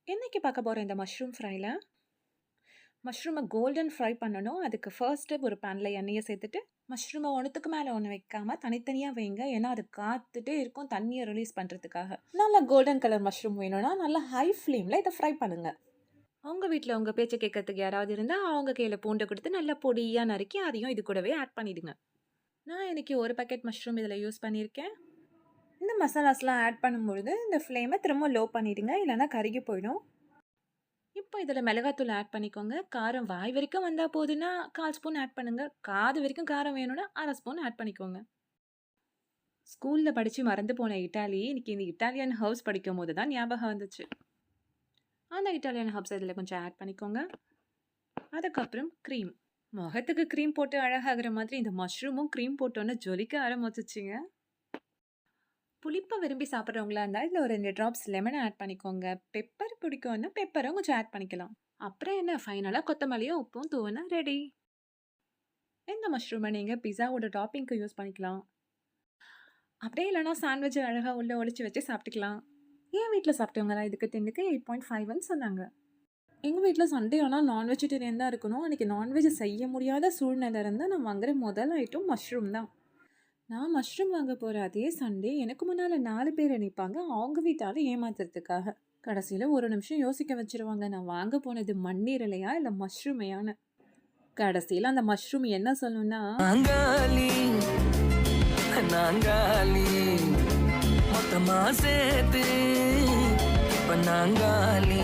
இன்னைக்கு பார்க்க போற இந்த மஷ்ரூம் ஃப்ரைல, மஷ்ரூம கோல்டன் ஃப்ரை பண்ணணும். அதுக்கு ஃபர்ஸ்ட் ஸ்டெப் ஒரு பேன்ல எண்ணெய சேர்த்துட்டு, மஷ்ரூம ஒண்ணுத்துக்கு மேல ஒண்ணு வைக்காம தனித்தனியா வைங்க. ஏன்னா, அது காத்துட்டே இருக்கும் தண்ணிய ரிலீஸ் பண்றதுக்காக. நல்லா கோல்டன் கலர் மஷ்ரூம் வேணும்னா, நல்லா ஹை ஃப்ளேம்ல இத ஃப்ரை பண்ணுங்க. உங்க வீட்ல உங்க பேச்ச கேட்கறதுக்கு யாராவது இருந்தா, அவங்க கையில பூண்ட குடுத்து நல்லா பொடியா நறுக்கி அதையும் இது கூடவே ஆட் பண்ணிடுங்க. நான் இன்னைக்கு 1 பாக்கெட் மஷ்ரூம் இதுல யூஸ் பண்ணியிருக்கேன். இந்த மசாலாஸ்லாம் ஆட் பண்ணும்பொழுது, இந்த ஃப்ளேம திரும்ப லோ பண்ணிடுங்க. இல்லன்னா கருகி போயிடும். இப்போ இதில மிளகாத்தூள் ஆட் பண்ணிக்கோங்க. காரம் வாய் வரைக்கும் வந்தா போதுன்னா, 1/4 ஸ்பூன் ஆட் பண்ணுங்க. காது வரைக்கும் காரம் வேணும்னா, 1/2 ஸ்பூன் ஆட் பண்ணிக்கோங்க. ஸ்கூல்ல படிச்சு மறந்து போன இட்டாலி, இன்னைக்கு இந்த இட்டாலியன் ஹர்ப்ஸ் படிக்கும்போது தான் ஞாபகம் வந்துச்சு. அந்த இட்டாலியன் ஹர்ப்ஸ் இதில கொஞ்சம் ஆட் பண்ணிக்கோங்க. அதுக்கப்புறம் க்ரீம். முகத்துக்கு க்ரீம் போட்டு அழகாகிற மாதிரி இந்த மஷ்ரூமும் க்ரீம் போட்டோன்னே ஜொலிக்க ஆரம்பிச்சுச்சுங்க. புளிப்ப விரும்பி சாப்பிட்றவங்களா இருந்தா, இதில ஒரு 2 ட்ராப்ஸ் லெமன் ஆட் பண்ணிக்கோங்க. பெப்பர் பிடிக்கும்னா பெப்பரும் கொஞ்சம் ஆட் பண்ணிக்கலாம். அப்புறம் என்ன ஃபைனலா கொத்தமல்லியும், உப்பும் தூவுனா ரெடி. இந்த மஷ்ரூம நீங்க பிஸாவோட டாப்பிங்க்கு யூஸ் பண்ணிக்கலாம். அப்படியே இல்லன்னா சாண்ட்விட்ச் அழகா உள்ள ஒளிச்சு வச்சு சாப்பிட்டுக்கலாம். என் வீட்ல சாப்பிட்டவங்கலாம் இதுக்கு 10க்கு 8.51 சொன்னாங்க. எங்க வீட்ல சண்டே ஆனா நான் வெஜிடேரியன் தான் இருக்கணும். அன்னைக்கு நான்வெஜ் செய்ய முடியாத சூழ்நிலை இருந்தா நான் வாங்குற முதல் ஐட்டம் மஷ்ரூம் தான். நான் மஷ்ரூம் வாங்க போற அதே சண்டே எனக்கு முன்னால 4 பேர் நிப்பாங்க அவங்க வீட்டால ஏமாத்துறதுக்காக. கடைசியில ஒரு நிமிஷம் யோசிக்க வச்சிருவாங்க நான் வாங்க போனது மண்ணீரலையா இல்ல மஷ்ரூமையான்னு. கடைசியில அந்த மஷ்ரூம் என்ன சொல்லும்னா, நாங்காலி நாங்காலி மொத்தமா சேர்த்து இப்ப நாங்காலி